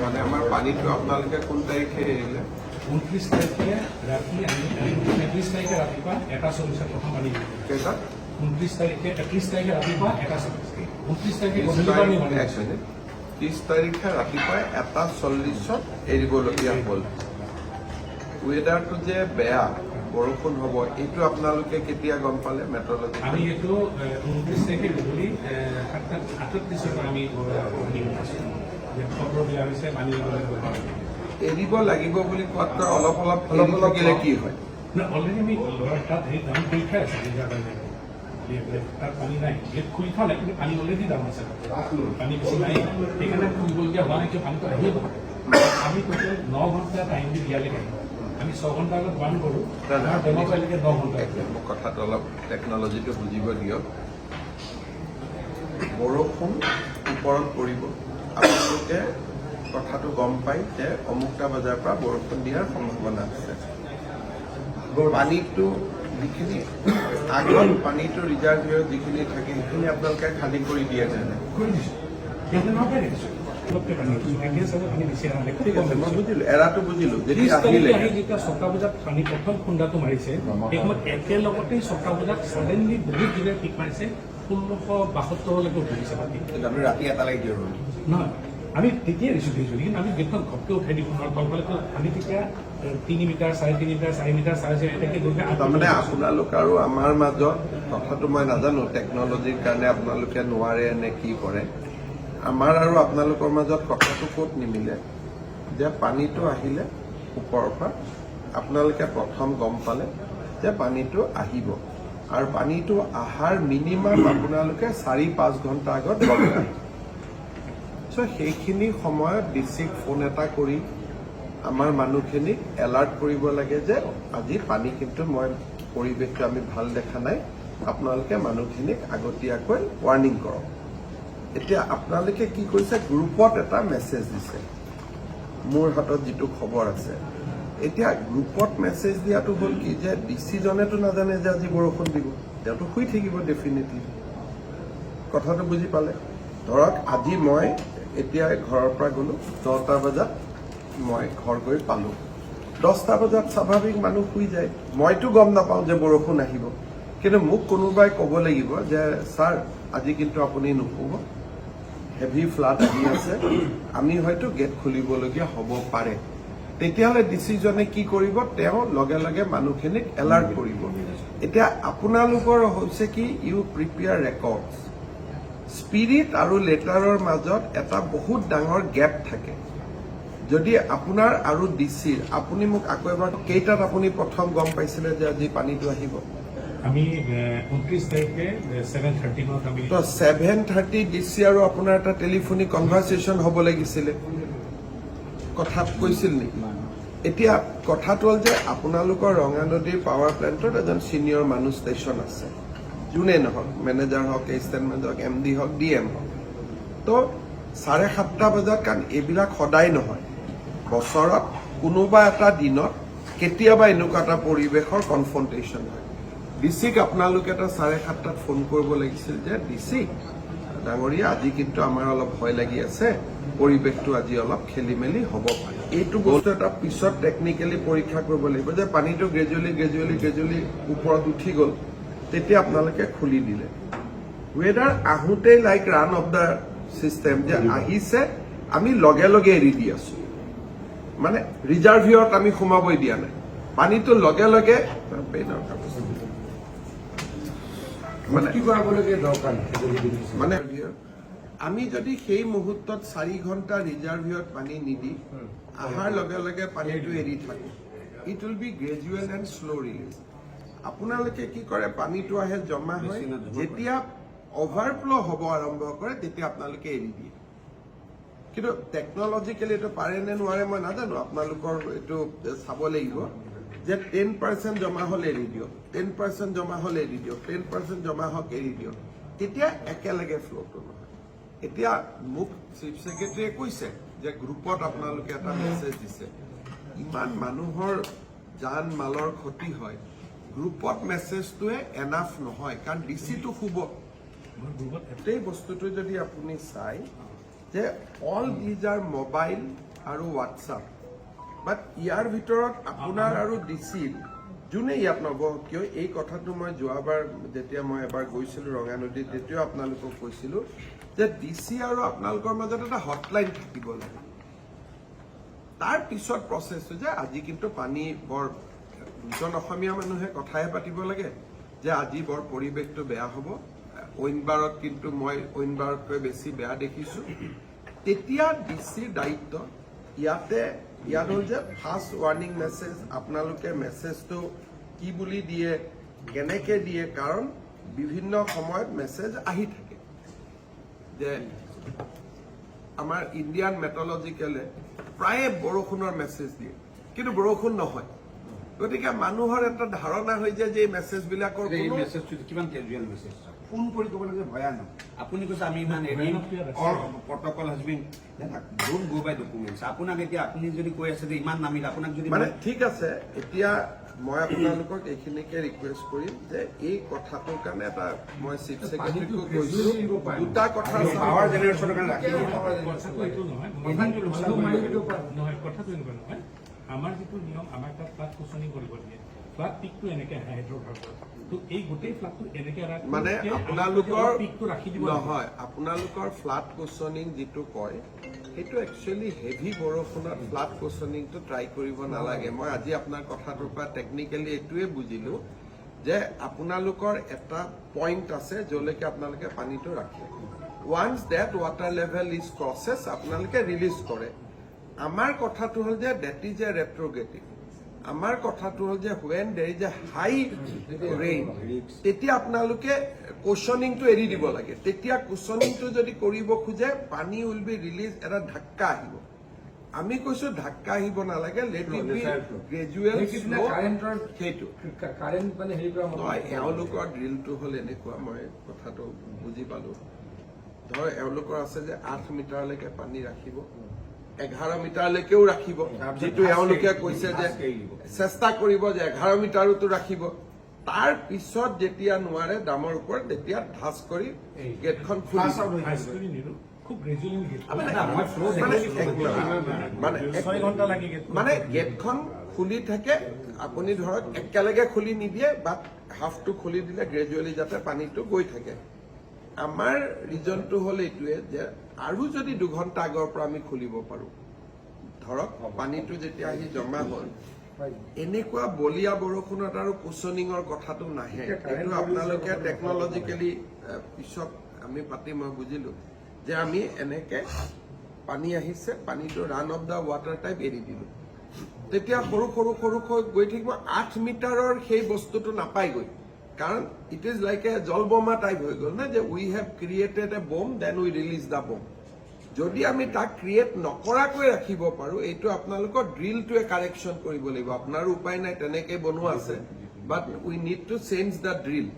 মানে আমাৰ পানীটো আপোনালোকে কোন তাৰিখে এৰিলে 29 তাৰিখে ৰাতি আমি 31 তাৰিখে ৰাতিপুৱা 1:40 প্ৰথম পানী দিলোঁ। কেইটা 29 তাৰিখে 31 তাৰিখে ৰাতিপুৱা 1:40 29 তাৰিখে গধূলি পানী মাৰিলোঁ। 30 তাৰিখে ৰাতিপুৱা 1:40 এৰিবলগীয়া হ'ল। ৱেডাৰটো যে বেয়া বৰষুণ হ'ব এইটো আপোনালোকে কেতিয়া গম পালে মেট্ৰলজি? আমি এইটো 29 তাৰিখে গধূলি 7:38 আমি খবৰ দিয়া হৈছে পানী এৰিব লাগিব বুলি কোৱাতকৈ অলপ অলপ থাকিলে কি হয়? অলৰেডি আমি তাত আমি পৰীক্ষা আছে তাত পানী নাই গেট খুলি থোৱা নাই কিন্তু পানী অলৰেডি ডাউন আছে পানী বেছি নাই সেইকাৰণে খুলিবলগীয়া হোৱা নাই কিয় পানীটো আহিয়ে থাকে আমি কৈছোঁ 9 ঘণ্টা টাইম দি দিয়ালৈকে আমি 6 ঘণ্টা আগত বান্ধ কৰোঁ ডেমৰ পাৰিলেকে 9 ঘণ্টা মোক কথাটো অলপ টেকনলজিটো বুজিব দিয়ক। বৰষুণ ওপৰত পৰিব আপোনালোকে কথাটো গম পাই যে অমুকটা বজাৰ পৰা বৰষুণ দিয়াৰ সম্ভাৱনা আছে। পানীটো যিখিনি আগত পানীটো ৰিজাৰ্ভ যিখিনি থাকে সেইখিনি আপোনালোকে খালী কৰি দিয়ে যেনে কৰি দিছোঁ মই বুজিলো এৰাটো বুজিলো যেতিয়া আহিলে যেতিয়া 6টা বজাত পানী প্ৰথম খুন্দাটো মাৰিছে সেই সময়ত একেলগতে 6টা বজাত ছাডেনলি বহুত জোৰে পিক মাৰিছে 1672লৈকে উঠিছে পানী ৰাতি এটালৈকে দিয়ে নহয় আমি তেতিয়াই দিছোঁ দেখিছোঁ কিন্তু আমি গেটখন ঘপকৈ উঠাই দিব নোৱাৰোঁ তলফালেতো আমি তেতিয়া 3 মিটাৰ 3.5 মিটাৰ 4 মিটাৰ 4.5 এনেকৈ গৈ তাৰমানে আপোনালোক আৰু আমাৰ মাজত কথাটো মই নাজানো টেকনলজিৰ কাৰণে আপোনালোকে নোৱাৰে নে কি কৰে আমাৰ আৰু আপোনালোকৰ মাজত কথাটো ক'ত নিমিলে যে পানীটো আহিলে ওপৰৰ পৰা আপোনালোকে প্ৰথম গম পালে যে পানীটো আহিব আৰু পানীটো অহাৰ মিনিমাম আপোনালোকে 4-5 ঘণ্টা আগত গম পায়। সেইখিনি সময়ত ডিচিক ফোন এটা কৰি আমাৰ মানুহখিনিক এলাৰ্ট কৰিব লাগে যে আজি পানী কিন্তু মই পৰিৱেশটো আমি ভাল দেখা নাই আপোনালোকে মানুহখিনিক আগতীয়াকৈ ৱাৰ্ণিং কৰক। এতিয়া আপোনালোকে কি কৰিছে গ্ৰুপত এটা মেছেজ দিছে মোৰ হাতত যিটো খবৰ আছে এতিয়া গ্ৰুপত মেছেজ দিয়াটো হ'ল কি যে ডিচিজনেতো নাজানে যে আজি বৰষুণ দিব তেওঁতো শুই থাকিব ডেফিনেটলি কথাটো বুজি পালে। ধৰক আজি মই এতিয়া ঘৰৰ পৰা গ'লো 10টা বজাত মই ঘৰ গৈ পালোঁ 10টা বজাত স্বাভাৱিক মানুহ শুই যায় মইতো গম নাপাওঁ যে বৰষুণ আহিব কিন্তু মোক কোনোবাই ক'ব লাগিব যে ছাৰ আজি কিন্তু আপুনি নুশুব হেভি ফ্লাড আহি আছে আমি হয়তো গেট খুলিবলগীয়া হ'ব পাৰে তেতিয়াহ'লে ডিচিজনে কি কৰিব তেওঁ লগে লগে মানুহখিনিক এলাৰ্ট কৰিব। এতিয়া আপোনালোকৰ হৈছে কি ইউ প্ৰিপেয়াৰ ৰেকৰ্ডছ স্পিৰিট আৰু লেটাৰৰ মাজত এটা বহুত ডাঙৰ গেপ থাকে যদি আপোনাৰ আৰু ডিচিৰ আপুনি মোক আকৌ এবাৰ কেইটাত আপুনি প্ৰথম গম পাইছিলে যে আজি পানীটো আহিব? আমি 29 তাৰিখে 7:30 মানত আমি 7:30 ডিচি আৰু আপোনাৰ এটা টেলিফোনিক কনভাৰ্চেশ্যন হ'ব লাগিছিলে কথা কৈছিল নেকি? এতিয়া কথাটো হ'ল যে আপোনালোকৰ ৰঙানদীৰ পাৱাৰ প্লেণ্টত এজন ছিনিয়ৰ মানুহ ষ্টেচন আছে যোনে নহওক মেনেজাৰ হওক এছিষ্টেণ্ট মেনেজাৰ হওক MD হওক DM হওক তো 7:30 বজাত কাৰণ এইবিলাক সদায় নহয় বছৰত কোনোবা এটা দিনত কেতিয়াবা এনেকুৱা এটা পৰিৱেশৰ কনফ্ৰণ্টেশ্যন হয় ডিচিক আপোনালোকে এটা 7:30 ফোন কৰিব লাগিছিল যে ডিচি ডাঙৰীয়া আজি কিন্তু আমাৰ অলপ ভয় লাগি আছে পৰিৱেশটো আজি অলপ খেলি মেলি হ'ব পাৰে এইটো বস্তু এটা পিছত টেকনিকেলি পৰীক্ষা কৰিব লাগিব যে পানীটো গ্ৰেজুৱেলি ওপৰত উঠি গ'ল তেতিয়া আপোনালোকে খুলি দিলে ৱেডাৰ আহোঁতেই like run of the system যে আহিছে আমি লগে লগে এৰি দি আছো মানে ৰিজাৰ্ভিয়ৰত আমি সোমাবই দিয়া নাই পানীটো লগে লগে মানে আমি যদি সেই মুহূৰ্তত 4 ঘণ্টা ৰিজাৰ্ভিয়ৰত পানী নিদি অহাৰ লগে লগে পানীটো এৰি থাকো it will be gradual and slow' release আপোনালোকে কি কৰে পানীটো আহে জমা হয় যেতিয়া অভাৰফ্ল' হ'ব আৰম্ভ কৰে তেতিয়া আপোনালোকে এৰি দিয়ে কিন্তু টেকনলজিকেলি এইটো পাৰে নে নোৱাৰে মই নাজানো আপোনালোকৰ এইটো চাব লাগিব যে 10% জমা হ'লে এৰি দিয়ক 10% জমা হ'লে এৰি দিয়ক 10% জমা হওক এৰি দিয়ক তেতিয়া একেলগে ফ্ল'টো নহয়। এতিয়া মোক চিফ ছেক্ৰেটাৰীয়ে কৈছে যে গ্ৰুপত আপোনালোকে এটা মেছেজ দিছে ইমান মানুহৰ জান মালৰ ক্ষতি হয় গ্ৰুপত মেছেজটোৱে এনাফ নহয় কাৰণ ডিচিটো শুব এই বস্তুটো যদি আপুনি চাই যে অল দিজ আৰ মোবাইল আৰু হোৱাটছআপ বাট ইয়াৰ ভিতৰত আপোনাৰ আৰু ডিচিৰ যোনে ইয়াত নবহক কিয় এই কথাটো মই যোৱাবাৰ যেতিয়া মই এবাৰ গৈছিলো ৰঙা নদীত তেতিয়াও আপোনালোকক কৈছিলো যে ডিচি আৰু আপোনালোকৰ মাজত এটা হটলাইন থাকিব লাগে তাৰ পিছত প্ৰচেছটো যে আজি কিন্তু পানী বৰ দুজন অসমীয়া মানুহে কথাহে পাতিব লাগে যে আজি বৰ পৰিৱেশটো বেয়া হ'ব অইনবাৰত কিন্তু মই অইনবাৰতকৈ বেছি বেয়া দেখিছো তেতিয়া ডিচিৰ দায়িত্ব ইয়াত হ'ল যে ফাৰ্ষ্ট ৱাৰ্ণিং মেছেজ আপোনালোকে মেছেজটো কি বুলি দিয়ে কেনেকে দিয়ে কাৰণ বিভিন্ন সময়ত মেছেজ আহি থাকে যে আমাৰ ইণ্ডিয়ান মেট্ৰলজিকেলে প্ৰায়ে বৰষুণৰ মেছেজ দিয়ে কিন্তু বৰষুণ নহয় গতিকে মানুহৰ এটা ধাৰণা হৈ যায় যে এই মেছেজবিলাকৰ এই কোনো মেছেজটো কিমান কেজুৱেল মেছেজ ফোন কৰি ক'ব লাগে ভয়ানক আপুনি কৈছে আমি ইমান protocol has been don't go by documents আপোনাক এতিয়া আপুনি যদি কৈ আছে যে ইমান নামিল আপোনাক যদি মানে ঠিক আছে এতিয়া মই আপোনালোকক এইখিনিকে ৰিকুৱেষ্ট কৰিম যে এই কথাটোৰ কাৰণে এটা মই চিফ ছেক্ৰেটাৰীকো কৈছো দুটা কথা পাৱাৰ জেনেৰেশ্যনৰ কাৰণে ৰাখি কথাটো এইটো নহয় কথাটো এনেকুৱা নহয় আমাৰ যিটো নিয়ম আমাৰ তাত ফ্লাড কুচনিং কৰিব দিয়ে ফ্লাড পিকটো এনেকে আহে হাইড্ৰ'ভাৰ তো এই গোটেই ফ্লাডটো এনেকে মানে আপোনালোকৰ পিকটো ৰাখি দিব নহয় আপোনালোকৰ ফ্লাড কুচনিং যিটো কয় সেইটো একচুৱেলি হেভি বৰষুণত ফ্লাড কুচনিংটো ট্ৰাই কৰিব নালাগে মই আজি আপোনাৰ কথাটোৰ পৰা টেকনিকেলি এইটোৱে বুজিলো যে আপোনালোকৰ এটা পইণ্ট আছে য'লৈকে আপোনালোকে পানীটো ৰাখে once that water level is crosses আপোনালোকে ৰিলিজ কৰে আমাৰ কথাটো হ'ল যে ডেট ইজ এ ৰেট্ৰগেটিভ আমাৰ কথাটো হ'ল যে ৱেন দেৰ ইজ এ হাই ৰেইন তেতিয়া আপোনালোকে কুচনিংটো এৰি দিব লাগে তেতিয়া কুচনিংটো যদি কৰিব খোজে পানী উইল বি ৰিলিজ এটা ঢাক্কা আহিব আমি কৈছো ঢাক্কা আহিব নালাগে লেট ইট বি গ্ৰেজুৱেল সেইটো কাৰেণ্ট মানে হেৰি কৰা নহয় এওঁলোকৰ ড্ৰিলটো হ'ল এনেকুৱা মই কথাটো বুজি পালো ধৰ এওঁলোকৰ আছে যে 8 মিটাৰলৈকে পানী ৰাখিব 11 মিটাৰলৈকেও ৰাখিব যিটো এওঁলোকে কৈছে যে চেষ্টা কৰিব যে 11 মিটাৰতো ৰাখিব তাৰ পিছত যেতিয়া নোৱাৰে দামৰ ওপৰত তেতিয়া ধাচ কৰি গেটখন খুলি খুব গ্ৰেজুৱেলি মানে গেটখন খুলি থাকে আপুনি ধৰক একেলগে খুলি নিদিয়ে বাট হাফটো খুলি দিলে গ্ৰেজুৱেলি যাতে পানীটো গৈ থাকে আমাৰ ৰিজনটো হ'ল এইটোৱে যে আৰু যদি 2 ঘণ্টা আগৰ পৰা আমি খুলিব পাৰো ধৰক পানীটো যেতিয়া আহি জমা হ'ল এনেকুৱা বলিয়া বৰষুণত আৰু কুচনিঙৰ কথাটো নাহে এইটো আপোনালোকে টেকনলজিকেলি পিছত আমি পাতি মই বুজিলো যে আমি এনেকে পানী আহিছে পানীটো run of the water type এৰি দিলো তেতিয়া সৰু গৈ থাকিব 8 মিটাৰৰ সেই বস্তুটো নাপায়গৈ কাৰণ ইট ইজ লাইক এ জলবোমা টাইপ হৈ গ'ল না যে উই হেভ ক্ৰিয়েটেড এ বম দেন উই ৰিলিজ দা বম যদি আমি তাক ক্ৰিয়েট নকৰাকৈ ৰাখিব পাৰো এইটো আপোনালোকৰ ড্ৰিলটোৱে কাৰেকশ্যন কৰিব লাগিব আপোনাৰো উপায় নাই তেনেকে বনোৱা আছে but we need to change the drill